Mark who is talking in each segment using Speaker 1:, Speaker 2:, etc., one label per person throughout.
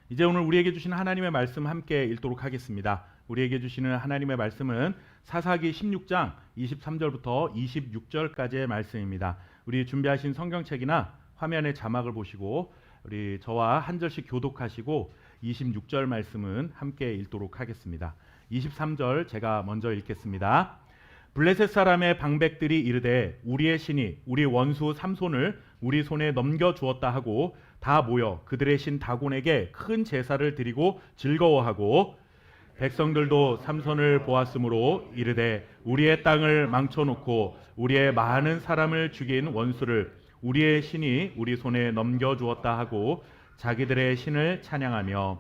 Speaker 1: 이제 오늘 우리에게 주신 하나님의 말씀 함께 읽도록 하겠습니다. 우리에게 주시는 하나님의 말씀은 사사기 16장 23절부터 26절까지의 말씀입니다. 우리 준비하신 성경책이나 화면의 자막을 보시고 우리 저와 한 절씩 교독하시고 26절 말씀은 함께 읽도록 하겠습니다. 23절 제가 먼저 읽겠습니다. 블레셋 사람의 방백들이 이르되 우리의 신이 우리 원수 삼손을 우리 손에 넘겨주었다 하고 다 모여 그들의 신 다곤에게 큰 제사를 드리고 즐거워하고 백성들도 삼손을 보았으므로 이르되 우리의 땅을 망쳐놓고 우리의 많은 사람을 죽인 원수를 우리의 신이 우리 손에 넘겨주었다 하고 자기들의 신을 찬양하며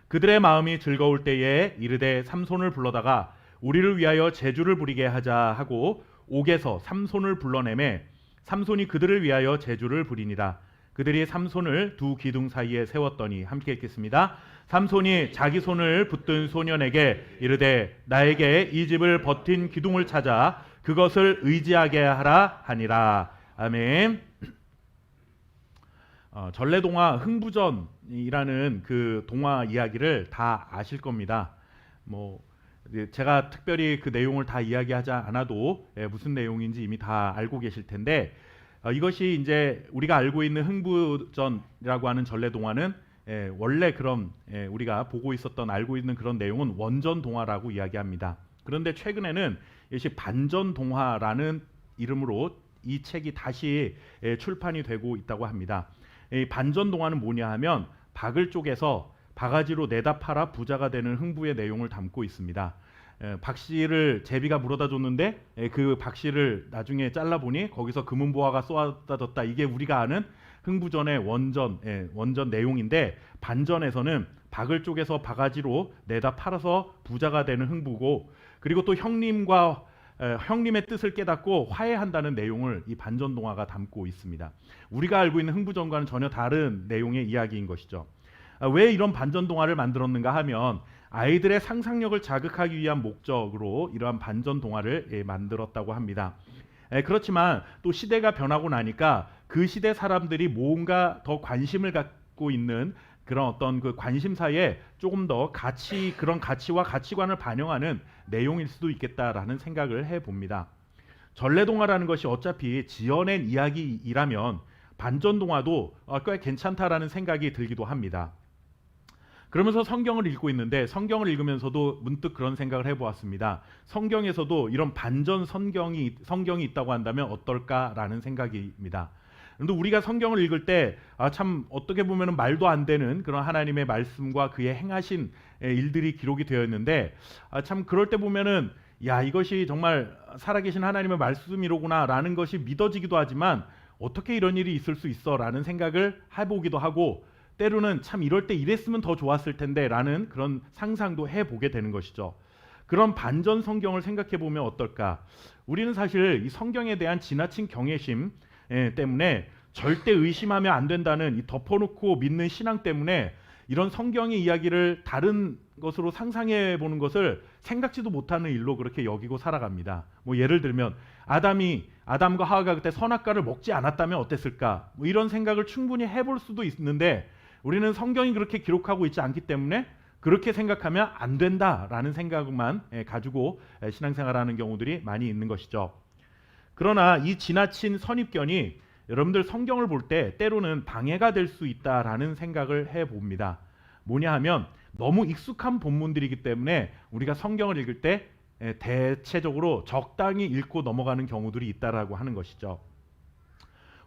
Speaker 1: 그들의 마음이 즐거울 때에 이르되 삼손을 불러다가 우리를 위하여 제주를 부리게 하자 하고 옥에서 삼손을 불러내매 삼손이 그들을 위하여 제주를 부리니라. 그들이 삼손을 두 기둥 사이에 세웠더니 함께 읽겠습니다. 삼손이 자기 손을 붙든 소년에게 이르되 나에게 이 집을 버틴 기둥을 찾아 그것을 의지하게 하라 하니라. 아멘. 전래동화 흥부전이라는 그 동화 이야기를 다 아실 겁니다. 제가 특별히 그 내용을 다 이야기하지 않아도 무슨 내용인지 이미 다 알고 계실 텐데 이것이 이제 우리가 알고 있는 흥부전이라고 하는 전래동화는 원래 그런 우리가 보고 있었던 알고 있는 그런 내용은 원전 동화라고 이야기합니다. 그런데 최근에는 이것이 반전 동화라는 이름으로 이 책이 다시 출판이 되고 있다고 합니다. 이 반전 동화는 뭐냐 하면 박을 쪼개서 바가지로 내다 팔아 부자가 되는 흥부의 내용을 담고 있습니다. 박씨를 제비가 물어다 줬는데 그 박씨를 나중에 잘라보니 거기서 금은보화가 쏟아졌다. 이게 우리가 아는 흥부전의 원전 내용인데 반전에서는 박을 쪼개서 바가지로 내다 팔아서 부자가 되는 흥부고 그리고 또 형님의 뜻을 깨닫고 화해한다는 내용을 이 반전 동화가 담고 있습니다. 우리가 알고 있는 흥부전과는 전혀 다른 내용의 이야기인 것이죠. 왜 이런 반전 동화를 만들었는가 하면 아이들의 상상력을 자극하기 위한 목적으로 이러한 반전 동화를 만들었다고 합니다. 그렇지만 또 시대가 변하고 나니까 그 시대 사람들이 뭔가 더 관심을 갖고 있는 그런 어떤 그 관심사에 조금 더 그런 가치와 가치관을 반영하는 내용일 수도 있겠다라는 생각을 해봅니다. 전래동화라는 것이 어차피 지어낸 이야기이라면 반전 동화도 꽤 괜찮다라는 생각이 들기도 합니다. 그러면서 성경을 읽고 있는데 성경을 읽으면서도 문득 그런 생각을 해보았습니다. 성경에서도 이런 반전 성경이 있다고 한다면 어떨까라는 생각입니다. 그런데 우리가 성경을 읽을 때 참 어떻게 보면 말도 안 되는 그런 하나님의 말씀과 그의 행하신 일들이 기록이 되어 있는데 참 그럴 때 보면은 야 이것이 정말 살아계신 하나님의 말씀이로구나라는 것이 믿어지기도 하지만 어떻게 이런 일이 있을 수 있어라는 생각을 해보기도 하고 때로는 참 이럴 때 이랬으면 더 좋았을 텐데 라는 그런 상상도 해보게 되는 것이죠. 그런 반전 성경을 생각해 보면 어떨까? 우리는 사실 이 성경에 대한 지나친 경외심 때문에 절대 의심하면 안 된다는 이 덮어놓고 믿는 신앙 때문에 이런 성경의 이야기를 다른 것으로 상상해 보는 것을 생각지도 못하는 일로 그렇게 여기고 살아갑니다. 예를 들면 아담과 하와가 그때 선악과를 먹지 않았다면 어땠을까? 이런 생각을 충분히 해볼 수도 있는데 우리는 성경이 그렇게 기록하고 있지 않기 때문에 그렇게 생각하면 안 된다라는 생각만 가지고 신앙생활하는 경우들이 많이 있는 것이죠. 그러나 이 지나친 선입견이 여러분들 성경을 볼 때 때로는 방해가 될 수 있다라는 생각을 해봅니다. 뭐냐 하면 너무 익숙한 본문들이기 때문에 우리가 성경을 읽을 때 대체적으로 적당히 읽고 넘어가는 경우들이 있다라고 하는 것이죠.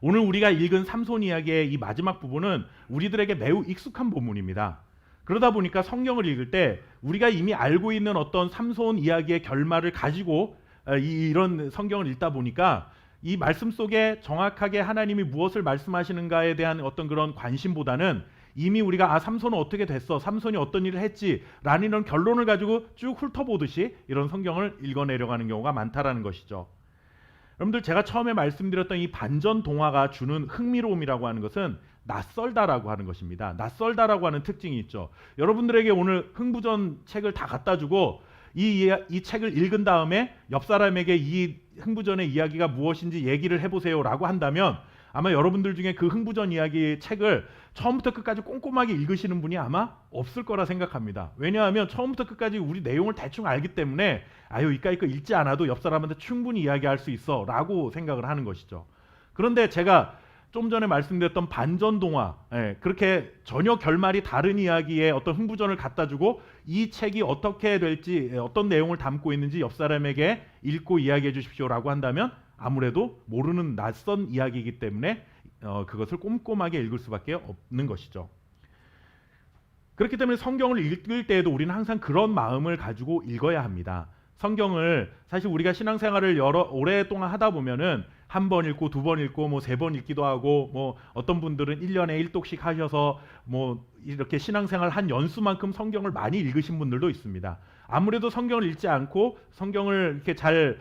Speaker 1: 오늘 우리가 읽은 삼손 이야기의 이 마지막 부분은 우리들에게 매우 익숙한 본문입니다. 그러다 보니까 성경을 읽을 때 우리가 이미 알고 있는 어떤 삼손 이야기의 결말을 가지고 이런 성경을 읽다 보니까 이 말씀 속에 정확하게 하나님이 무엇을 말씀하시는가에 대한 어떤 그런 관심보다는 이미 우리가 삼손은 어떻게 됐어? 삼손이 어떤 일을 했지? 라는 이런 결론을 가지고 쭉 훑어보듯이 이런 성경을 읽어내려가는 경우가 많다라는 것이죠. 여러분들 제가 처음에 말씀드렸던 이 반전 동화가 주는 흥미로움이라고 하는 것은 낯설다라고 하는 것입니다. 낯설다라고 하는 특징이 있죠. 여러분들에게 오늘 흥부전 책을 다 갖다 주고 이 책을 읽은 다음에 옆 사람에게 이 흥부전의 이야기가 무엇인지 얘기를 해보세요 라고 한다면 아마 여러분들 중에 그 흥부전 이야기 책을 처음부터 끝까지 꼼꼼하게 읽으시는 분이 아마 없을 거라 생각합니다. 왜냐하면 처음부터 끝까지 우리 내용을 대충 알기 때문에 아유 이까이 거 읽지 않아도 옆 사람한테 충분히 이야기할 수 있어 라고 생각을 하는 것이죠. 그런데 제가 좀 전에 말씀드렸던 반전 동화, 그렇게 전혀 결말이 다른 이야기에 어떤 흥부전을 갖다 주고 이 책이 어떻게 될지, 어떤 내용을 담고 있는지 옆 사람에게 읽고 이야기해 주십시오라고 한다면 아무래도 모르는 낯선 이야기이기 때문에 그것을 꼼꼼하게 읽을 수밖에 없는 것이죠. 그렇기 때문에 성경을 읽을 때에도 우리는 항상 그런 마음을 가지고 읽어야 합니다. 성경을 사실 우리가 신앙생활을 오랫동안 하다 보면은 한 번 읽고 두 번 읽고 뭐 세 번 읽기도 하고 뭐 어떤 분들은 1년에 1독씩 하셔서 뭐 이렇게 신앙생활 한 연수만큼 성경을 많이 읽으신 분들도 있습니다. 아무래도 성경을 읽지 않고 성경을 이렇게 잘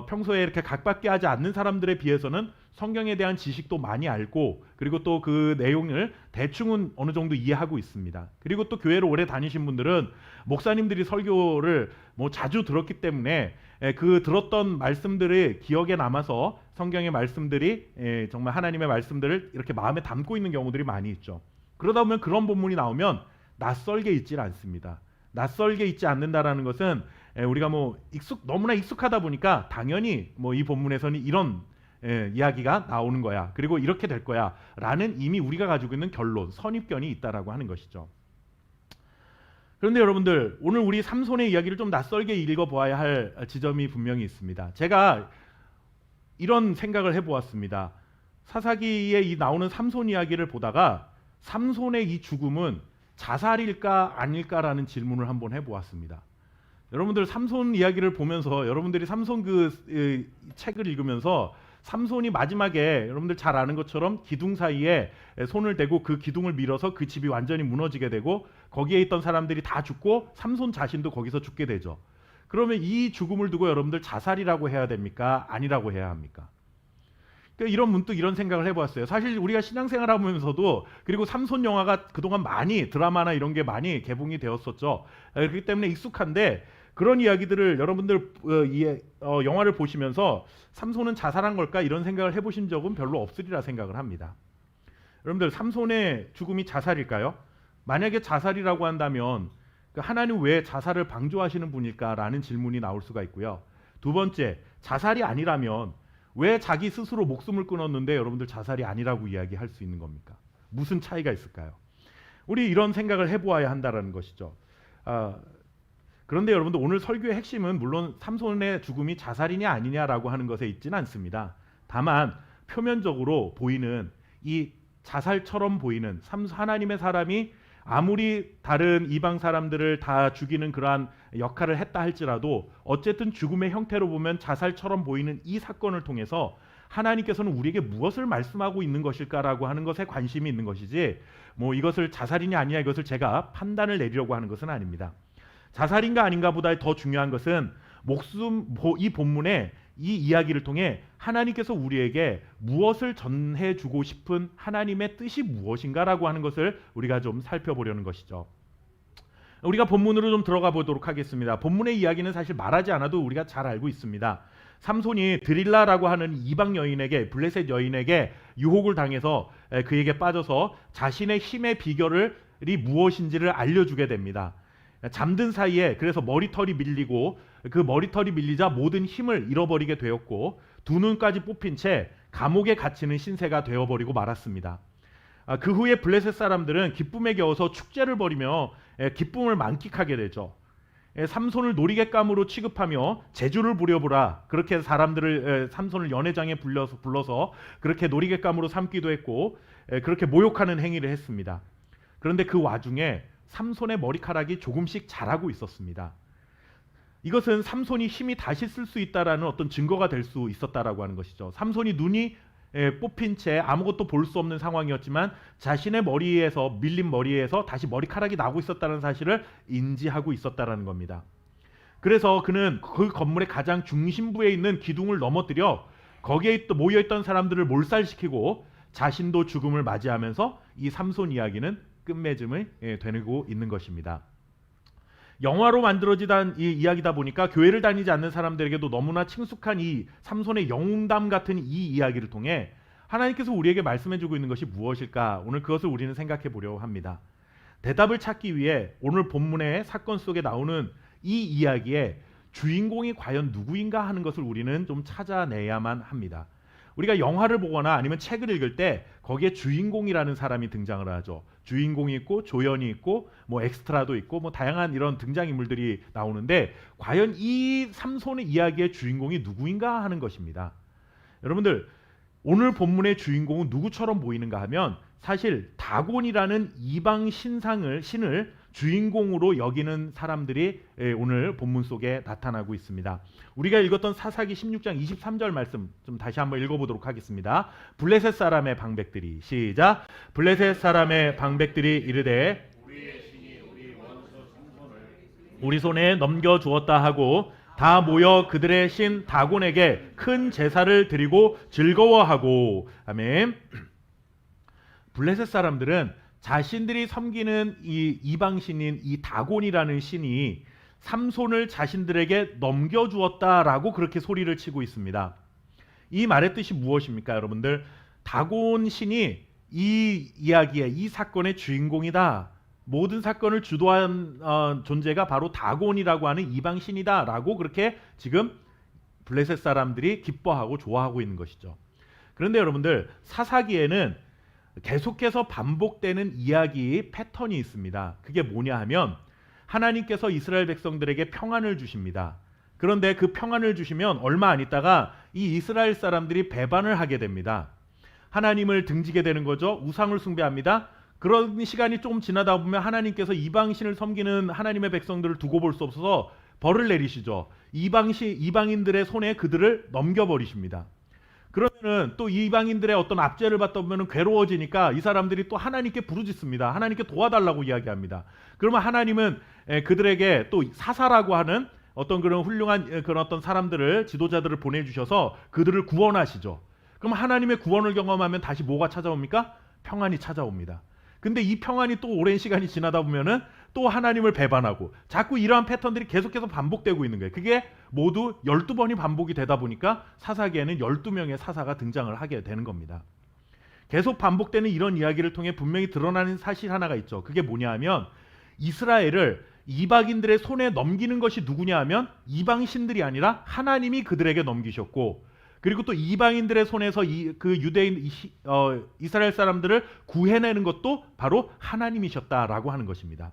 Speaker 1: 평소에 이렇게 각받게 하지 않는 사람들에 비해서는 성경에 대한 지식도 많이 알고 그리고 또 그 내용을 대충은 어느 정도 이해하고 있습니다. 그리고 또 교회를 오래 다니신 분들은 목사님들이 설교를 뭐 자주 들었기 때문에 그 들었던 말씀들이 기억에 남아서 성경의 말씀들이 정말 하나님의 말씀들을 이렇게 마음에 담고 있는 경우들이 많이 있죠. 그러다 보면 그런 본문이 나오면 낯설게 있질 않습니다. 낯설게 있지 않는다라는 것은 우리가 뭐 너무나 익숙하다 보니까 당연히 뭐 이 본문에서는 이런 이야기가 나오는 거야. 그리고 이렇게 될 거야. 라는 이미 우리가 가지고 있는 결론, 선입견이 있다라고 하는 것이죠. 그런데 여러분들 오늘 우리 삼손의 이야기를 좀 낯설게 읽어보아야 할 지점이 분명히 있습니다. 제가 이런 생각을 해보았습니다. 사사기에 이 나오는 삼손 이야기를 보다가 삼손의 이 죽음은 자살일까 아닐까라는 질문을 한번 해보았습니다. 여러분들 삼손 이야기를 보면서 여러분들이 삼손 책을 읽으면서 삼손이 마지막에 여러분들 잘 아는 것처럼 기둥 사이에 손을 대고 그 기둥을 밀어서 그 집이 완전히 무너지게 되고 거기에 있던 사람들이 다 죽고 삼손 자신도 거기서 죽게 되죠. 그러면 이 죽음을 두고 여러분들 자살이라고 해야 됩니까? 아니라고 해야 합니까? 그러니까 이런 문득 이런 생각을 해보았어요. 사실 우리가 신앙생활 하면서도 그리고 삼손 영화가 그동안 많이 드라마나 이런 게 많이 개봉이 되었었죠. 그렇기 때문에 익숙한데 그런 이야기들을 여러분들 영화를 보시면서 삼손은 자살한 걸까 이런 생각을 해보신 적은 별로 없으리라 생각을 합니다. 여러분들 삼손의 죽음이 자살일까요? 만약에 자살이라고 한다면 하나님 왜 자살을 방조하시는 분일까라는 질문이 나올 수가 있고요. 두 번째, 자살이 아니라면 왜 자기 스스로 목숨을 끊었는데 여러분들 자살이 아니라고 이야기할 수 있는 겁니까? 무슨 차이가 있을까요? 우리 이런 생각을 해보아야 한다는 것이죠. 그런데 여러분들 오늘 설교의 핵심은 물론 삼손의 죽음이 자살이냐 아니냐라고 하는 것에 있지는 않습니다. 다만 표면적으로 보이는 이 자살처럼 보이는 하나님의 사람이 아무리 다른 이방 사람들을 다 죽이는 그러한 역할을 했다 할지라도 어쨌든 죽음의 형태로 보면 자살처럼 보이는 이 사건을 통해서 하나님께서는 우리에게 무엇을 말씀하고 있는 것일까라고 하는 것에 관심이 있는 것이지 뭐 이것을 자살이냐 아니냐 이것을 제가 판단을 내리려고 하는 것은 아닙니다. 자살인가 아닌가 보다 더 중요한 것은 이 본문의 이 이야기를 통해 하나님께서 우리에게 무엇을 전해주고 싶은 하나님의 뜻이 무엇인가라고 하는 것을 우리가 좀 살펴보려는 것이죠. 우리가 본문으로 좀 들어가 보도록 하겠습니다. 본문의 이야기는 사실 말하지 않아도 우리가 잘 알고 있습니다. 삼손이 드릴라라고 하는 이방 여인에게 블레셋 여인에게 유혹을 당해서 그에게 빠져서 자신의 힘의 비결이 무엇인지를 알려주게 됩니다. 잠든 사이에 그래서 머리털이 밀리고 그 머리털이 밀리자 모든 힘을 잃어버리게 되었고 두 눈까지 뽑힌 채 감옥에 갇히는 신세가 되어버리고 말았습니다. 그 후에 블레셋 사람들은 기쁨에 겨워서 축제를 벌이며 기쁨을 만끽하게 되죠. 삼손을 놀이객감으로 취급하며 제주를 부려보라 그렇게 사람들을 삼손을 연회장에 불러서 그렇게 놀이객감으로 삼기도 했고 그렇게 모욕하는 행위를 했습니다. 그런데 그 와중에 삼손의 머리카락이 조금씩 자라고 있었습니다. 이것은 삼손이 힘이 다시 쓸 수 있다라는 어떤 증거가 될 수 있었다라고 하는 것이죠. 삼손이 눈이 뽑힌 채 아무것도 볼 수 없는 상황이었지만 자신의 머리에서 밀린 머리에서 다시 머리카락이 나고 있었다는 사실을 인지하고 있었다라는 겁니다. 그래서 그는 그 건물의 가장 중심부에 있는 기둥을 넘어뜨려 거기에 모여있던 사람들을 몰살시키고 자신도 죽음을 맞이하면서 이 삼손 이야기는 끝맺음을 되고 있는 것입니다. 영화로 만들어지던 이 이야기다 보니까 교회를 다니지 않는 사람들에게도 너무나 친숙한 이 삼손의 영웅담 같은 이 이야기를 통해 하나님께서 우리에게 말씀해주고 있는 것이 무엇일까? 오늘 그것을 우리는 생각해 보려고 합니다. 대답을 찾기 위해 오늘 본문의 사건 속에 나오는 이 이야기의 주인공이 과연 누구인가 하는 것을 우리는 좀 찾아내야만 합니다. 우리가 영화를 보거나 아니면 책을 읽을 때 거기에 주인공이라는 사람이 등장을 하죠. 주인공이 있고 조연이 있고 뭐 엑스트라도 있고 뭐 다양한 이런 등장인물들이 나오는데 과연 이 삼손의 이야기의 주인공이 누구인가 하는 것입니다. 여러분들, 오늘 본문의 주인공은 누구처럼 보이는가 하면 사실 다곤이라는 이방 신을 주인공으로 여기는 사람들이 오늘 본문 속에 나타나고 있습니다. 우리가 읽었던 사사기 16장 23절 말씀 좀 다시 한번 읽어보도록 하겠습니다. 블레셋 사람의 방백들이, 시작. 블레셋 사람의 방백들이 이르되 우리 손에 넘겨주었다 하고 다 모여 그들의 신 다곤에게 큰 제사를 드리고 즐거워하고. 아멘. 블레셋 사람들은 자신들이 섬기는 이 이방신인 이 다곤이라는 신이 삼손을 자신들에게 넘겨주었다라고 그렇게 소리를 치고 있습니다. 이 말의 뜻이 무엇입니까, 여러분들? 다곤 신이 이 이야기의 이 사건의 주인공이다. 모든 사건을 주도한 존재가 바로 다곤이라고 하는 이방신이다라고 그렇게 지금 블레셋 사람들이 기뻐하고 좋아하고 있는 것이죠. 그런데 여러분들, 사사기에는 계속해서 반복되는 이야기 패턴이 있습니다. 그게 뭐냐 하면 하나님께서 이스라엘 백성들에게 평안을 주십니다. 그런데 그 평안을 주시면 얼마 안 있다가 이 이스라엘 사람들이 배반을 하게 됩니다. 하나님을 등지게 되는 거죠. 우상을 숭배합니다. 그런 시간이 조금 지나다 보면 하나님께서 이방신을 섬기는 하나님의 백성들을 두고 볼 수 없어서 벌을 내리시죠. 이방인들의 손에 그들을 넘겨버리십니다. 그러면은 또 이방인들의 어떤 압제를 받다 보면은 괴로워지니까 이 사람들이 또 하나님께 부르짖습니다. 하나님께 도와달라고 이야기합니다. 그러면 하나님은 그들에게 또 사사라고 하는 어떤 그런 훌륭한 그런 어떤 사람들을, 지도자들을 보내주셔서 그들을 구원하시죠. 그럼 하나님의 구원을 경험하면 다시 뭐가 찾아옵니까? 평안이 찾아옵니다. 근데 이 평안이 또 오랜 시간이 지나다 보면은 또 하나님을 배반하고 자꾸 이러한 패턴들이 계속해서 반복되고 있는 거예요. 그게 모두 12번이 반복이 되다 보니까 사사기에는 12명의 사사가 등장을 하게 되는 겁니다. 계속 반복되는 이런 이야기를 통해 분명히 드러나는 사실 하나가 있죠. 그게 뭐냐 하면 이스라엘을 이방인들의 손에 넘기는 것이 누구냐 하면 이방신들이 아니라 하나님이 그들에게 넘기셨고, 그리고 또 이방인들의 손에서 그 유대인 이스라엘 사람들을 구해내는 것도 바로 하나님이셨다라고 하는 것입니다.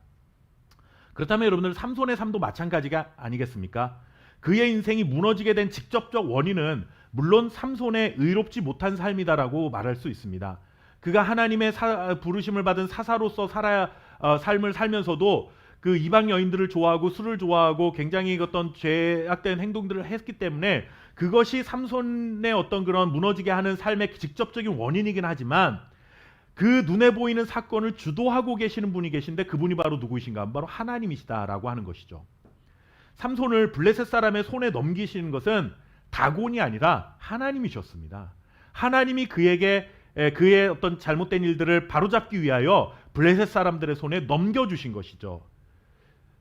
Speaker 1: 그렇다면 여러분들, 삼손의 삶도 마찬가지가 아니겠습니까? 그의 인생이 무너지게 된 직접적 원인은 물론 삼손의 의롭지 못한 삶이다라고 말할 수 있습니다. 그가 하나님의 부르심을 받은 사사로서 삶을 살면서도 그 이방 여인들을 좋아하고 술을 좋아하고 굉장히 어떤 죄악된 행동들을 했기 때문에 그것이 삼손의 어떤 그런 무너지게 하는 삶의 직접적인 원인이긴 하지만 그 눈에 보이는 사건을 주도하고 계시는 분이 계신데 그분이 바로 누구이신가? 바로 하나님이시다라고 하는 것이죠. 삼손을 블레셋 사람의 손에 넘기시는 것은 다곤이 아니라 하나님이셨습니다. 하나님이 그에게 그의 어떤 잘못된 일들을 바로잡기 위하여 블레셋 사람들의 손에 넘겨주신 것이죠.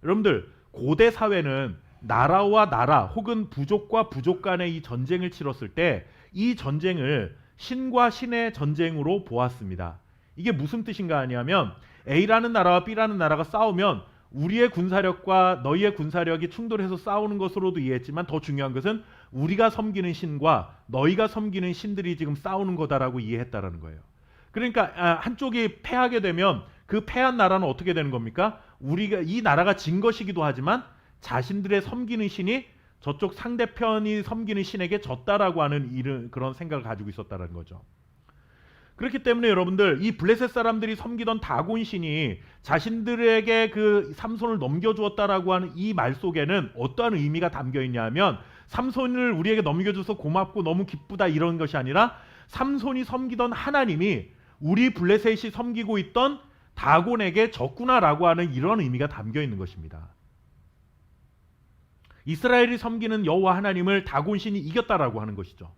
Speaker 1: 여러분들, 고대 사회는 나라와 나라 혹은 부족과 부족 간의 이 전쟁을 치렀을 때 이 전쟁을 신과 신의 전쟁으로 보았습니다. 이게 무슨 뜻인가 하냐면 A라는 나라와 B라는 나라가 싸우면 우리의 군사력과 너희의 군사력이 충돌해서 싸우는 것으로도 이해했지만 더 중요한 것은 우리가 섬기는 신과 너희가 섬기는 신들이 지금 싸우는 거다라고 이해했다라는 거예요. 그러니까 한쪽이 패하게 되면 그 패한 나라는 어떻게 되는 겁니까? 우리가 이 나라가 진 것이기도 하지만 자신들의 섬기는 신이 저쪽 상대편이 섬기는 신에게 졌다라고 하는 그런 생각을 가지고 있었다는 거죠. 그렇기 때문에 여러분들, 이 블레셋 사람들이 섬기던 다곤 신이 자신들에게 그 삼손을 넘겨주었다라고 하는 이 말 속에는 어떠한 의미가 담겨 있냐면 삼손을 우리에게 넘겨줘서 고맙고 너무 기쁘다 이런 것이 아니라 삼손이 섬기던 하나님이 우리 블레셋이 섬기고 있던 다곤에게 졌구나라고 하는 이런 의미가 담겨 있는 것입니다. 이스라엘이 섬기는 여호와 하나님을 다곤 신이 이겼다라고 하는 것이죠.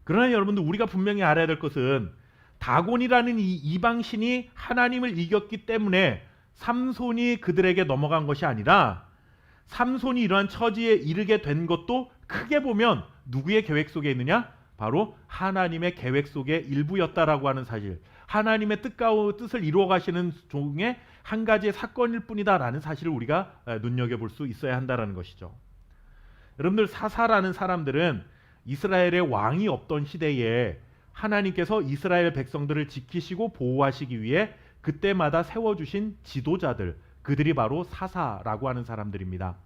Speaker 1: 그러나 여러분들, 우리가 분명히 알아야 될 것은 다곤이라는 이 이방 신이 하나님을 이겼기 때문에 삼손이 그들에게 넘어간 것이 아니라 삼손이 이러한 처지에 이르게 된 것도 크게 보면 누구의 계획 속에 있느냐? 바로 하나님의 계획 속의 일부였다라고 하는 사실, 하나님의 뜻을 이루어 가시는 중에 한 가지의 사건일 뿐이다라는 사실을 우리가 눈여겨볼 수 있어야 한다는 것이죠. 여러분들, 사사라는 사람들은 이스라엘의 왕이 없던 시대에 하나님께서 이스라엘 백성들을 지키시고 보호하시기 위해 그때마다 세워주신 지도자들, 그들이 바로 사사라고 하는 사람들입니다.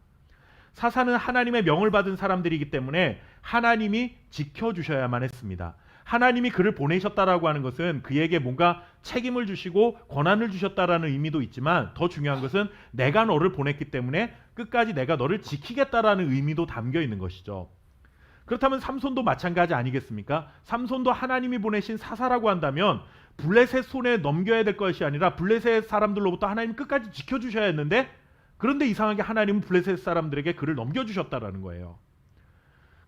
Speaker 1: 사사는 하나님의 명을 받은 사람들이기 때문에 하나님이 지켜주셔야만 했습니다. 하나님이 그를 보내셨다라고 하는 것은 그에게 뭔가 책임을 주시고 권한을 주셨다라는 의미도 있지만, 더 중요한 것은 내가 너를 보냈기 때문에 끝까지 내가 너를 지키겠다라는 의미도 담겨 있는 것이죠. 그렇다면 삼손도 마찬가지 아니겠습니까? 삼손도 하나님이 보내신 사사라고 한다면 블레셋 손에 넘겨야 될 것이 아니라 블레셋 사람들로부터 하나님 끝까지 지켜주셔야 했는데, 그런데 이상하게 하나님은 블레셋 사람들에게 그를 넘겨주셨다라는 거예요.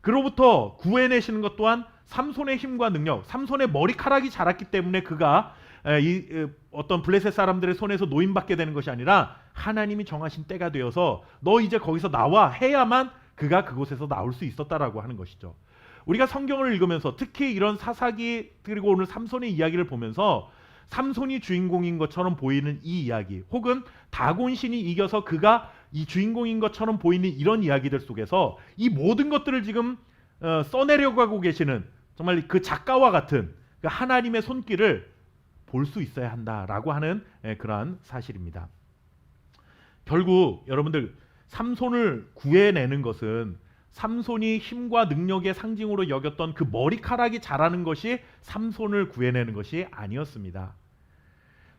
Speaker 1: 그로부터 구해내시는 것 또한 삼손의 힘과 능력, 삼손의 머리카락이 자랐기 때문에 그가 어떤 블레셋 사람들의 손에서 노임받게 되는 것이 아니라 하나님이 정하신 때가 되어서 너 이제 거기서 나와 해야만 그가 그곳에서 나올 수 있었다라고 하는 것이죠. 우리가 성경을 읽으면서 특히 이런 사사기 그리고 오늘 삼손의 이야기를 보면서 삼손이 주인공인 것처럼 보이는 이 이야기, 혹은 다곤신이 이겨서 그가 이 주인공인 것처럼 보이는 이런 이야기들 속에서 이 모든 것들을 지금 써내려고 하고 계시는 정말 그 작가와 같은 그 하나님의 손길을 볼 수 있어야 한다라고 하는 그러한 사실입니다. 결국 여러분들, 삼손을 구해내는 것은 삼손이 힘과 능력의 상징으로 여겼던 그 머리카락이 자라는 것이 삼손을 구해내는 것이 아니었습니다.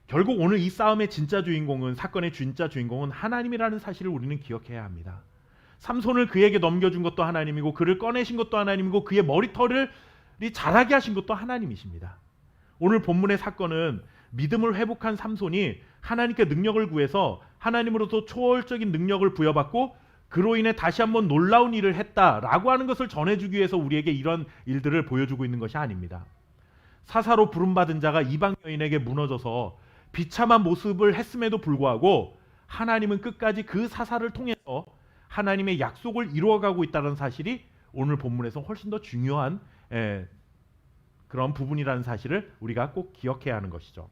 Speaker 1: 결국 오늘 이 싸움의 진짜 주인공은, 사건의 진짜 주인공은 하나님이라는 사실을 우리는 기억해야 합니다. 삼손을 그에게 넘겨준 것도 하나님이고, 그를 꺼내신 것도 하나님이고, 그의 머리털을 자라게 하신 것도 하나님이십니다. 오늘 본문의 사건은 믿음을 회복한 삼손이 하나님께 능력을 구해서 하나님으로부터 초월적인 능력을 부여받고 그로 인해 다시 한번 놀라운 일을 했다라고 하는 것을 전해주기 위해서 우리에게 이런 일들을 보여주고 있는 것이 아닙니다. 사사로 부름받은 자가 이방 여인에게 무너져서 비참한 모습을 했음에도 불구하고 하나님은 끝까지 그 사사를 통해서 하나님의 약속을 이루어가고 있다는 사실이 오늘 본문에서 훨씬 더 중요한 그런 부분이라는 사실을 우리가 꼭 기억해야 하는 것이죠.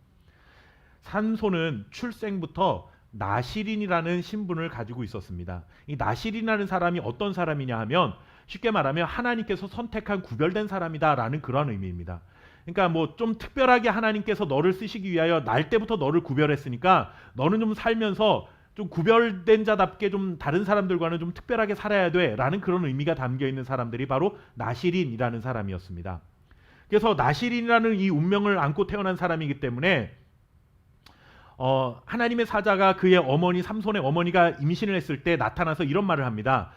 Speaker 1: 삼손은 출생부터 나시린이라는 신분을 가지고 있었습니다. 이 나시린이라는 사람이 어떤 사람이냐 하면, 쉽게 말하면 하나님께서 선택한 구별된 사람이다라는 그런 의미입니다. 그러니까 뭐 좀 특별하게 하나님께서 너를 쓰시기 위하여 날 때부터 너를 구별했으니까 너는 좀 살면서 좀 구별된 자답게 좀 다른 사람들과는 좀 특별하게 살아야 돼라는 그런 의미가 담겨 있는 사람들이 바로 나시린이라는 사람이었습니다. 그래서 나시린이라는 이 운명을 안고 태어난 사람이기 때문에 하나님의 사자가 그의 어머니 삼손의 어머니가 임신을 했을 때 나타나서 이런 말을 합니다.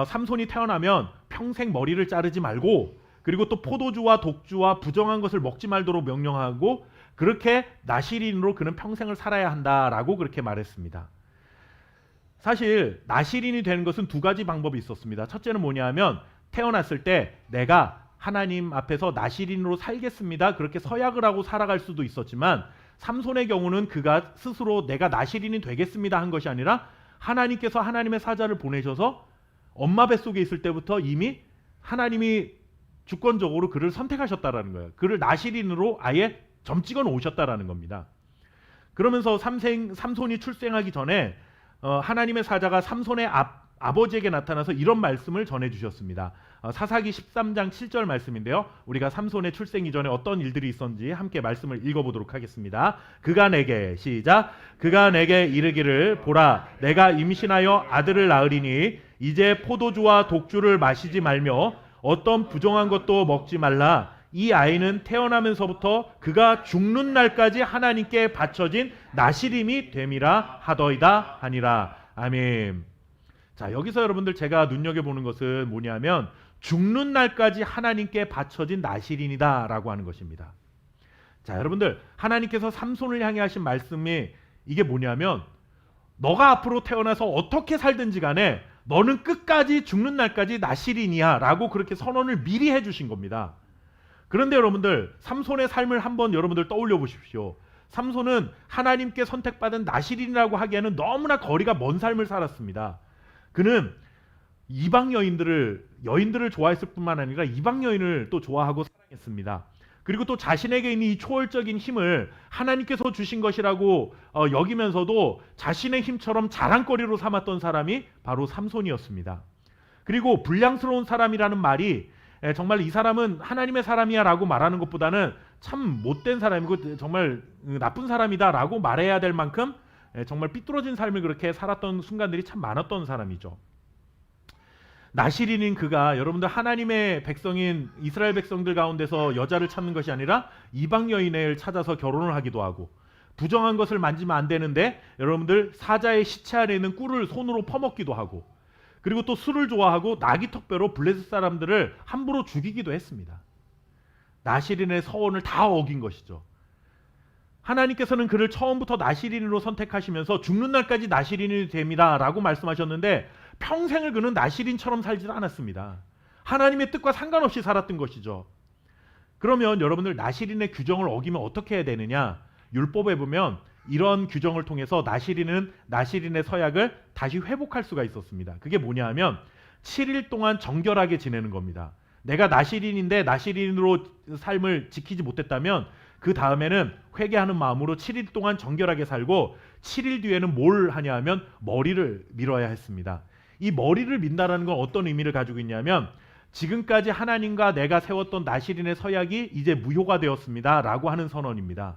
Speaker 1: 삼손이 태어나면 평생 머리를 자르지 말고, 그리고 또 포도주와 독주와 부정한 것을 먹지 말도록 명령하고, 그렇게 나시린으로 그는 평생을 살아야 한다라고 그렇게 말했습니다. 사실 나시린이 되는 것은 두 가지 방법이 있었습니다. 첫째는 뭐냐면, 태어났을 때 내가 하나님 앞에서 나시린으로 살겠습니다, 그렇게 서약을 하고 살아갈 수도 있었지만, 삼손의 경우는 그가 스스로 내가 나시린이 되겠습니다 한 것이 아니라 하나님께서 하나님의 사자를 보내셔서 엄마 뱃속에 있을 때부터 이미 하나님이 주권적으로 그를 선택하셨다라는 거예요. 그를 나시린으로 아예 점 찍어 놓으셨다라는 겁니다. 그러면서 삼손이 출생하기 전에 하나님의 사자가 삼손의 아버지에게 나타나서 이런 말씀을 전해주셨습니다. 사사기 13장 7절 말씀인데요, 우리가 삼손의 출생 이전에 어떤 일들이 있었는지 함께 말씀을 읽어보도록 하겠습니다. 그가 내게, 시작, 그가 내게 이르기를, 보라, 내가 임신하여 아들을 낳으리니 이제 포도주와 독주를 마시지 말며 어떤 부정한 것도 먹지 말라. 이 아이는 태어나면서부터 그가 죽는 날까지 하나님께 바쳐진 나시림이 됨이라 하더이다 하니라. 아멘. 자, 여기서 여러분들 제가 눈여겨보는 것은 뭐냐면, 죽는 날까지 하나님께 바쳐진 나시린이다 라고 하는 것입니다. 자, 여러분들, 하나님께서 삼손을 향해 하신 말씀이 이게 뭐냐면, 너가 앞으로 태어나서 어떻게 살든지 간에 너는 끝까지 죽는 날까지 나시린이야 라고 그렇게 선언을 미리 해주신 겁니다. 그런데 여러분들, 삼손의 삶을 한번 여러분들 떠올려 보십시오. 삼손은 하나님께 선택받은 나시린이라고 하기에는 너무나 거리가 먼 삶을 살았습니다. 그는 이방 여인들을 좋아했을 뿐만 아니라 이방 여인을 또 좋아하고 사랑했습니다. 그리고 또 자신에게 있는 이 초월적인 힘을 하나님께서 주신 것이라고 여기면서도 자신의 힘처럼 자랑거리로 삼았던 사람이 바로 삼손이었습니다. 그리고 불량스러운 사람이라는 말이 정말 이 사람은 하나님의 사람이야 라고 말하는 것보다는 참 못된 사람이고 정말 나쁜 사람이다 라고 말해야 될 만큼 정말 삐뚤어진 삶을 그렇게 살았던 순간들이 참 많았던 사람이죠. 나실인인 그가 여러분들 하나님의 백성인 이스라엘 백성들 가운데서 여자를 찾는 것이 아니라 이방 여인을 찾아서 결혼을 하기도 하고, 부정한 것을 만지면 안 되는데 여러분들 사자의 시체 안에 있는 꿀을 손으로 퍼먹기도 하고, 그리고 또 술을 좋아하고 나귀 턱뼈로 블레셋 사람들을 함부로 죽이기도 했습니다. 나실인의 서원을 다 어긴 것이죠. 하나님께서는 그를 처음부터 나실인으로 선택하시면서 죽는 날까지 나실인이 됩니다 라고 말씀하셨는데 평생을 그는 나실인처럼 살지 않았습니다. 하나님의 뜻과 상관없이 살았던 것이죠. 그러면 여러분들 나실인의 규정을 어기면 어떻게 해야 되느냐? 율법에 보면 이런 규정을 통해서 나실인은 나실인의 서약을 다시 회복할 수가 있었습니다. 그게 뭐냐 하면 7일 동안 정결하게 지내는 겁니다. 내가 나실인인데 나실인으로 삶을 지키지 못했다면 그 다음에는 회개하는 마음으로 7일 동안 정결하게 살고 7일 뒤에는 뭘 하냐 하면 머리를 밀어야 했습니다. 이 머리를 민다라는 건 어떤 의미를 가지고 있냐면 지금까지 하나님과 내가 세웠던 나실인의 서약이 이제 무효가 되었습니다 라고 하는 선언입니다.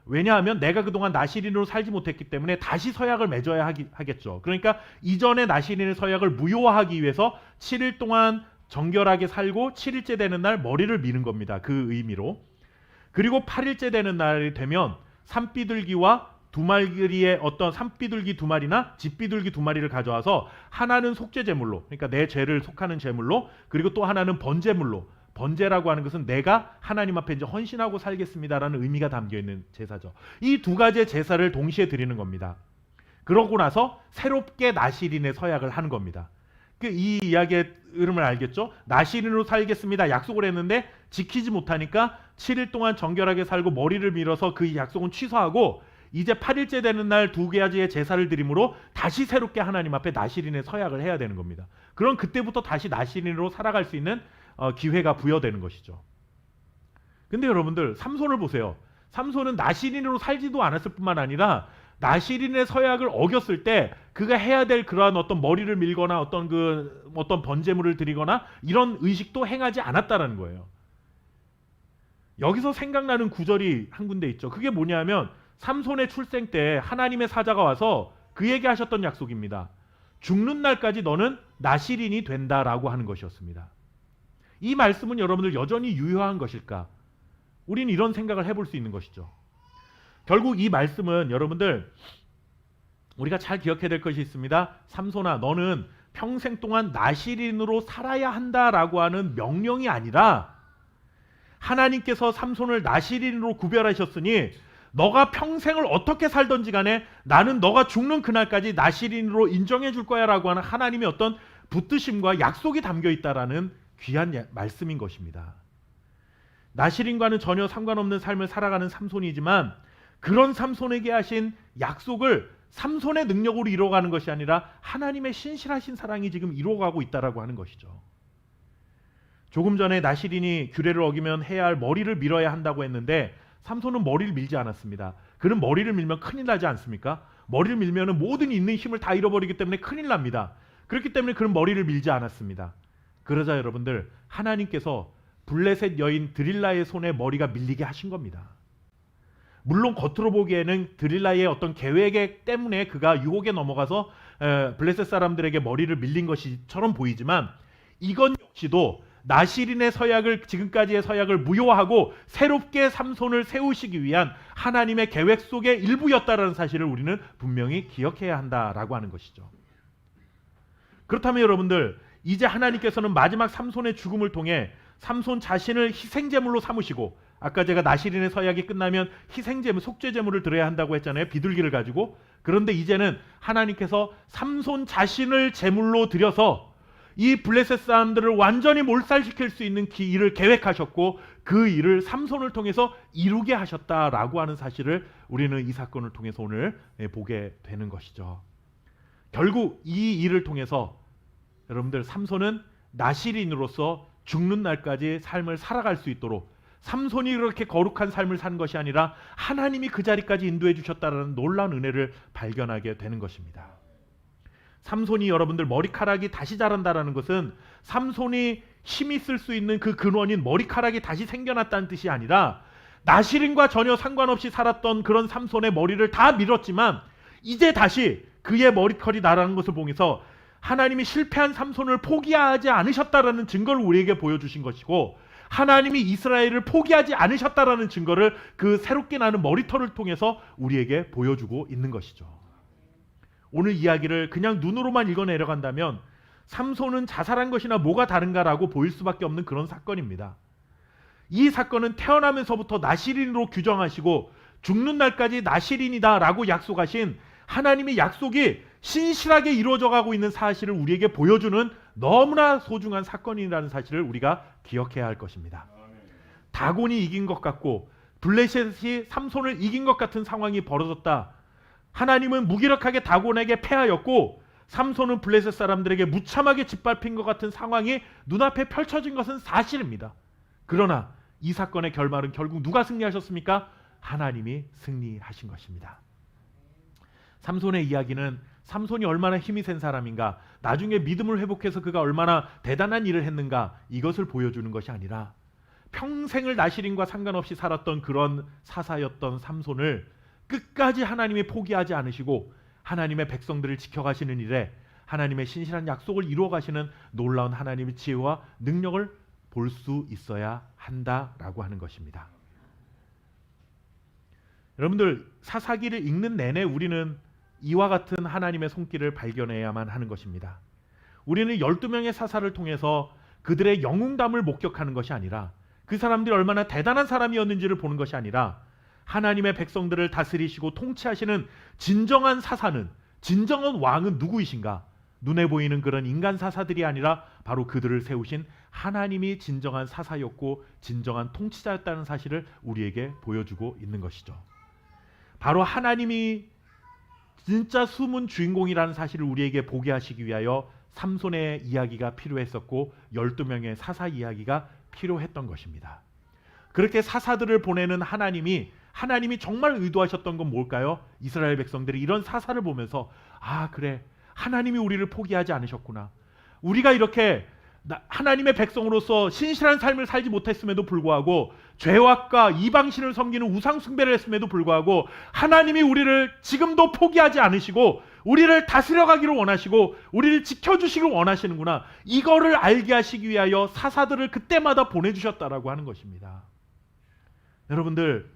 Speaker 1: 왜냐하면 내가 그동안 나실인으로 살지 못했기 때문에 다시 서약을 맺어야 하겠죠. 그러니까 이전의 나실인의 서약을 무효화하기 위해서 7일 동안 정결하게 살고 7일째 되는 날 머리를 미는 겁니다. 그 의미로. 그리고 8일째 되는 날이 되면 산비둘기와 두마리의 어떤 산비둘기 두 마리나 집비둘기 두 마리를 가져와서 하나는 속죄제물로, 그러니까 내 죄를 속하는 제물로, 그리고 또 하나는 번제물로. 번제라고 하는 것은 내가 하나님 앞에 이제 헌신하고 살겠습니다라는 의미가 담겨 있는 제사죠. 이 두 가지의 제사를 동시에 드리는 겁니다. 그러고 나서 새롭게 나실인의 서약을 하는 겁니다. 이 이야기의 흐름을 알겠죠? 나실인으로 살겠습니다 약속을 했는데 지키지 못하니까 7일 동안 정결하게 살고 머리를 밀어서 그 약속은 취소하고 이제 8일째 되는 날 두 가지의 제사를 드림으로 다시 새롭게 하나님 앞에 나실인의 서약을 해야 되는 겁니다. 그럼 그때부터 다시 나실인으로 살아갈 수 있는 기회가 부여되는 것이죠. 근데 여러분들 삼손을 보세요. 삼손은 나실인으로 살지도 않았을 뿐만 아니라 나실인의 서약을 어겼을 때 그가 해야 될 그러한 어떤 머리를 밀거나 어떤 번제물을 드리거나 이런 의식도 행하지 않았다라는 거예요. 여기서 생각나는 구절이 한 군데 있죠. 그게 뭐냐면 삼손의 출생 때 하나님의 사자가 와서 그에게 하셨던 약속입니다. 죽는 날까지 너는 나실인이 된다라고 하는 것이었습니다. 이 말씀은 여러분들 여전히 유효한 것일까? 우리는 이런 생각을 해볼 수 있는 것이죠. 결국 이 말씀은 여러분들 우리가 잘 기억해야 될 것이 있습니다. 삼손아, 너는 평생 동안 나실인으로 살아야 한다라고 하는 명령이 아니라 하나님께서 삼손을 나실인으로 구별하셨으니 너가 평생을 어떻게 살던지 간에 나는 너가 죽는 그날까지 나실인으로 인정해 줄 거야 라고 하는 하나님의 어떤 붙드심과 약속이 담겨 있다라는 귀한 말씀인 것입니다. 나실인과는 전혀 상관없는 삶을 살아가는 삼손이지만 그런 삼손에게 하신 약속을 삼손의 능력으로 이루어가는 것이 아니라 하나님의 신실하신 사랑이 지금 이루어가고 있다라고 하는 것이죠. 조금 전에 나실인이 규례를 어기면 해야 할 머리를 밀어야 한다고 했는데 삼손은 머리를 밀지 않았습니다. 그는 머리를 밀면 큰일 나지 않습니까? 머리를 밀면 모든 있는 힘을 다 잃어버리기 때문에 큰일 납니다. 그렇기 때문에 그는 머리를 밀지 않았습니다. 그러자 여러분들 하나님께서 블레셋 여인 드릴라의 손에 머리가 밀리게 하신 겁니다. 물론 겉으로 보기에는 드릴라의 어떤 계획 때문에 그가 유혹에 넘어가서 블레셋 사람들에게 머리를 밀린 것처럼 보이지만 이건 역시도 나실인의 서약을 지금까지의 서약을 무효하고 새롭게 삼손을 세우시기 위한 하나님의 계획 속의 일부였다라는 사실을 우리는 분명히 기억해야 한다라고 하는 것이죠. 그렇다면 여러분들 이제 하나님께서는 마지막 삼손의 죽음을 통해 삼손 자신을 희생제물로 삼으시고 아까 제가 나실인의 서약이 끝나면 희생제물, 속죄제물을 드려야 한다고 했잖아요. 비둘기를 가지고. 그런데 이제는 하나님께서 삼손 자신을 제물로 드려서 이 블레셋 사람들을 완전히 몰살시킬 수 있는 일을 계획하셨고 그 일을 삼손을 통해서 이루게 하셨다라고 하는 사실을 우리는 이 사건을 통해서 오늘 보게 되는 것이죠. 결국 이 일을 통해서 여러분들 삼손은 나실인으로서 죽는 날까지 삶을 살아갈 수 있도록, 삼손이 그렇게 거룩한 삶을 산 것이 아니라 하나님이 그 자리까지 인도해 주셨다는 놀라운 은혜를 발견하게 되는 것입니다. 삼손이 여러분들 머리카락이 다시 자란다라는 것은 삼손이 힘이 쓸 수 있는 그 근원인 머리카락이 다시 생겨났다는 뜻이 아니라, 나실인과 전혀 상관없이 살았던 그런 삼손의 머리를 다 밀었지만 이제 다시 그의 머리털이 나라는 것을 보면서 하나님이 실패한 삼손을 포기하지 않으셨다라는 증거를 우리에게 보여주신 것이고, 하나님이 이스라엘을 포기하지 않으셨다라는 증거를 그 새롭게 나는 머리털을 통해서 우리에게 보여주고 있는 것이죠. 오늘 이야기를 그냥 눈으로만 읽어 내려간다면 삼손은 자살한 것이나 뭐가 다른가라고 보일 수밖에 없는 그런 사건입니다. 이 사건은 태어나면서부터 나실인으로 규정하시고 죽는 날까지 나실인이다 라고 약속하신 하나님의 약속이 신실하게 이루어져 가고 있는 사실을 우리에게 보여주는 너무나 소중한 사건이라는 사실을 우리가 기억해야 할 것입니다. 다곤이 이긴 것 같고 블레셋이 삼손을 이긴 것 같은 상황이 벌어졌다. 하나님은 무기력하게 다곤에게 패하였고 삼손은 블레셋 사람들에게 무참하게 짓밟힌 것 같은 상황이 눈앞에 펼쳐진 것은 사실입니다. 그러나 이 사건의 결말은 결국 누가 승리하셨습니까? 하나님이 승리하신 것입니다. 삼손의 이야기는 삼손이 얼마나 힘이 센 사람인가, 나중에 믿음을 회복해서 그가 얼마나 대단한 일을 했는가, 이것을 보여주는 것이 아니라 평생을 나실인과 상관없이 살았던 그런 사사였던 삼손을 끝까지 하나님이 포기하지 않으시고 하나님의 백성들을 지켜가시는 일에 하나님의 신실한 약속을 이루어가시는 놀라운 하나님의 지혜와 능력을 볼 수 있어야 한다라고 하는 것입니다. 여러분들, 사사기를 읽는 내내 우리는 이와 같은 하나님의 손길을 발견해야만 하는 것입니다. 우리는 12명의 사사를 통해서 그들의 영웅담을 목격하는 것이 아니라, 그 사람들이 얼마나 대단한 사람이었는지를 보는 것이 아니라, 하나님의 백성들을 다스리시고 통치하시는 진정한 사사는, 진정한 왕은 누구이신가? 눈에 보이는 그런 인간 사사들이 아니라 바로 그들을 세우신 하나님이 진정한 사사였고 진정한 통치자였다는 사실을 우리에게 보여주고 있는 것이죠. 바로 하나님이 진짜 숨은 주인공이라는 사실을 우리에게 보게 하시기 위하여 삼손의 이야기가 필요했었고 12명의 사사 이야기가 필요했던 것입니다. 그렇게 사사들을 보내는 하나님이 정말 의도하셨던 건 뭘까요? 이스라엘 백성들이 이런 사사를 보면서, 아, 그래, 하나님이 우리를 포기하지 않으셨구나. 우리가 이렇게 하나님의 백성으로서 신실한 삶을 살지 못했음에도 불구하고, 죄악과 이방신을 섬기는 우상 숭배를 했음에도 불구하고 하나님이 우리를 지금도 포기하지 않으시고 우리를 다스려가기를 원하시고 우리를 지켜주시길 원하시는구나. 이거를 알게 하시기 위하여 사사들을 그때마다 보내주셨다라고 하는 것입니다. 여러분들,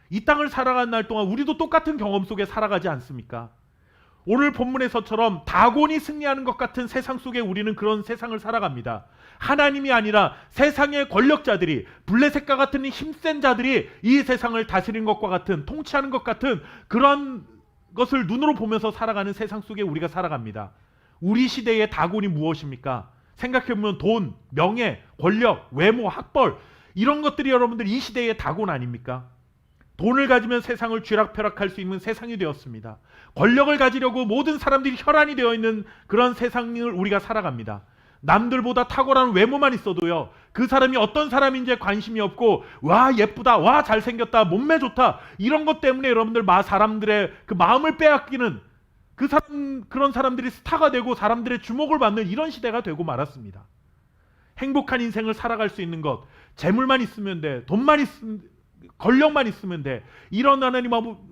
Speaker 1: 이 땅을 살아가는 날 동안 우리도 똑같은 경험 속에 살아가지 않습니까? 오늘 본문에서처럼 다곤이 승리하는 것 같은 세상 속에 우리는 그런 세상을 살아갑니다. 하나님이 아니라 세상의 권력자들이, 블레셋과 같은 힘센 자들이 이 세상을 다스리는 것과 같은, 통치하는 것 같은 그런 것을 눈으로 보면서 살아가는 세상 속에 우리가 살아갑니다. 우리 시대의 다곤이 무엇입니까? 생각해보면 돈, 명예, 권력, 외모, 학벌, 이런 것들이 여러분들 이 시대의 다곤 아닙니까? 돈을 가지면 세상을 쥐락펴락할 수 있는 세상이 되었습니다. 권력을 가지려고 모든 사람들이 혈안이 되어 있는 그런 세상을 우리가 살아갑니다. 남들보다 탁월한 외모만 있어도요, 그 사람이 어떤 사람인지에 관심이 없고, 와 예쁘다, 와 잘생겼다, 몸매 좋다, 이런 것 때문에 여러분들 사람들의 그 마음을 빼앗기는 그런 사람들이 스타가 되고 사람들의 주목을 받는 이런 시대가 되고 말았습니다. 행복한 인생을 살아갈 수 있는 것, 재물만 있으면 돼, 돈만 있으면, 권력만 있으면 돼, 이런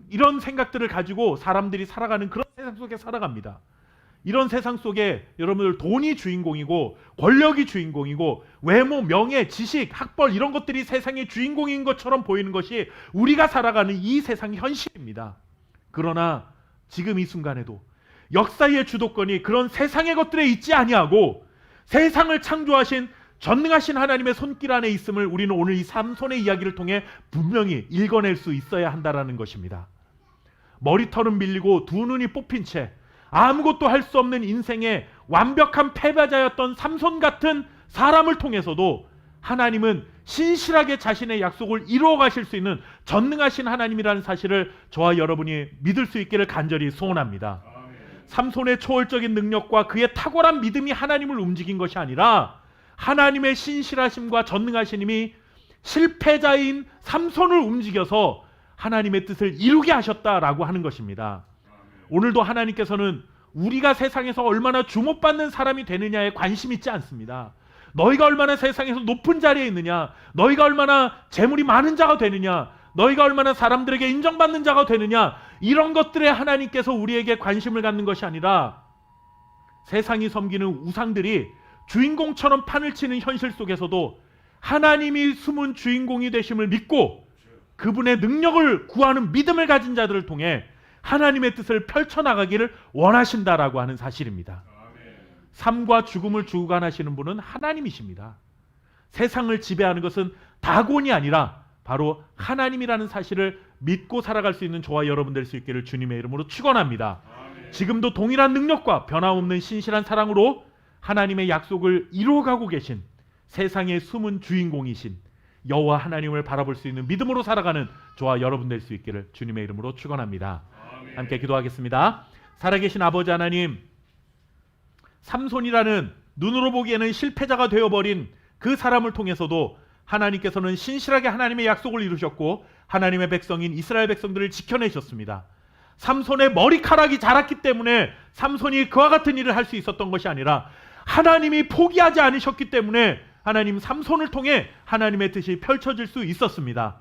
Speaker 1: 이런 생각들을 가지고 사람들이 살아가는 그런 세상 속에 살아갑니다. 이런 세상 속에 여러분들 돈이 주인공이고 권력이 주인공이고 외모, 명예, 지식, 학벌, 이런 것들이 세상의 주인공인 것처럼 보이는 것이 우리가 살아가는 이 세상의 현실입니다. 그러나 지금 이 순간에도 역사의 주도권이 그런 세상의 것들에 있지 아니하고 세상을 창조하신 전능하신 하나님의 손길 안에 있음을 우리는 오늘 이 삼손의 이야기를 통해 분명히 읽어낼 수 있어야 한다라는 것입니다. 머리털은 밀리고 두 눈이 뽑힌 채 아무것도 할 수 없는 인생의 완벽한 패배자였던 삼손 같은 사람을 통해서도 하나님은 신실하게 자신의 약속을 이루어 가실 수 있는 전능하신 하나님이라는 사실을 저와 여러분이 믿을 수 있기를 간절히 소원합니다. 삼손의 초월적인 능력과 그의 탁월한 믿음이 하나님을 움직인 것이 아니라 하나님의 신실하심과 전능하심이 실패자인 삼손을 움직여서 하나님의 뜻을 이루게 하셨다라고 하는 것입니다. 오늘도 하나님께서는 우리가 세상에서 얼마나 주목받는 사람이 되느냐에 관심 있지 않습니다. 너희가 얼마나 세상에서 높은 자리에 있느냐, 너희가 얼마나 재물이 많은 자가 되느냐, 너희가 얼마나 사람들에게 인정받는 자가 되느냐, 이런 것들에 하나님께서 우리에게 관심을 갖는 것이 아니라 세상이 섬기는 우상들이 주인공처럼 판을 치는 현실 속에서도 하나님이 숨은 주인공이 되심을 믿고 그분의 능력을 구하는 믿음을 가진 자들을 통해 하나님의 뜻을 펼쳐나가기를 원하신다라고 하는 사실입니다. 삶과 죽음을 주관하시는 분은 하나님이십니다. 세상을 지배하는 것은 다곤이 아니라 바로 하나님이라는 사실을 믿고 살아갈 수 있는 저와 여러분 될 수 있기를 주님의 이름으로 축원합니다. 지금도 동일한 능력과 변함없는 신실한 사랑으로 하나님의 약속을 이루어가고 계신 세상의 숨은 주인공이신 여호와 하나님을 바라볼 수 있는 믿음으로 살아가는 저와 여러분 될 수 있기를 주님의 이름으로 축원합니다. 함께 기도하겠습니다. 살아계신 아버지 하나님, 삼손이라는 눈으로 보기에는 실패자가 되어버린 그 사람을 통해서도 하나님께서는 신실하게 하나님의 약속을 이루셨고 하나님의 백성인 이스라엘 백성들을 지켜내셨습니다. 삼손의 머리카락이 자랐기 때문에 삼손이 그와 같은 일을 할 수 있었던 것이 아니라 하나님이 포기하지 않으셨기 때문에 하나님 삼손을 통해 하나님의 뜻이 펼쳐질 수 있었습니다.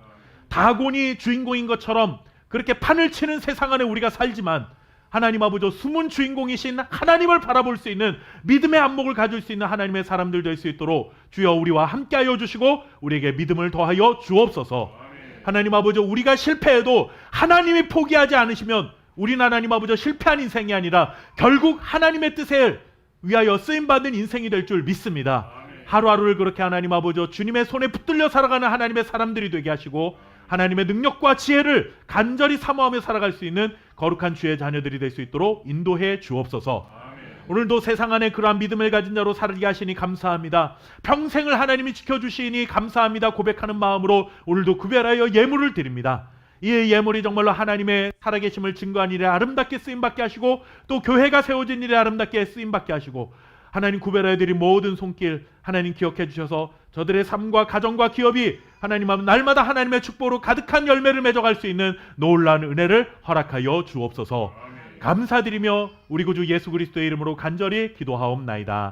Speaker 1: 다곤이 주인공인 것처럼 그렇게 판을 치는 세상 안에 우리가 살지만 하나님 아버지 숨은 주인공이신 하나님을 바라볼 수 있는 믿음의 안목을 가질 수 있는 하나님의 사람들 될 수 있도록 주여 우리와 함께하여 주시고 우리에게 믿음을 더하여 주옵소서. 하나님 아버지 우리가 실패해도 하나님이 포기하지 않으시면 우리는 하나님 아버지 실패한 인생이 아니라 결국 하나님의 뜻에 위하여 쓰임받는 인생이 될 줄 믿습니다. 하루하루를 그렇게 하나님 아버지 주님의 손에 붙들려 살아가는 하나님의 사람들이 되게 하시고 하나님의 능력과 지혜를 간절히 사모하며 살아갈 수 있는 거룩한 주의 자녀들이 될 수 있도록 인도해 주옵소서. 오늘도 세상 안에 그러한 믿음을 가진 자로 살게 하시니 감사합니다. 평생을 하나님이 지켜주시니 감사합니다 고백하는 마음으로 오늘도 구별하여 예물을 드립니다. 이 예물이 정말로 하나님의 살아계심을 증거한 일에 아름답게 쓰임받게 하시고 또 교회가 세워진 일에 아름답게 쓰임받게 하시고 하나님 구별하여 드린 모든 손길 하나님 기억해 주셔서 저들의 삶과 가정과 기업이 하나님 앞 날마다 하나님의 축복으로 가득한 열매를 맺어갈 수 있는 놀라운 은혜를 허락하여 주옵소서. 감사드리며 우리 구주 예수 그리스도의 이름으로 간절히 기도하옵나이다.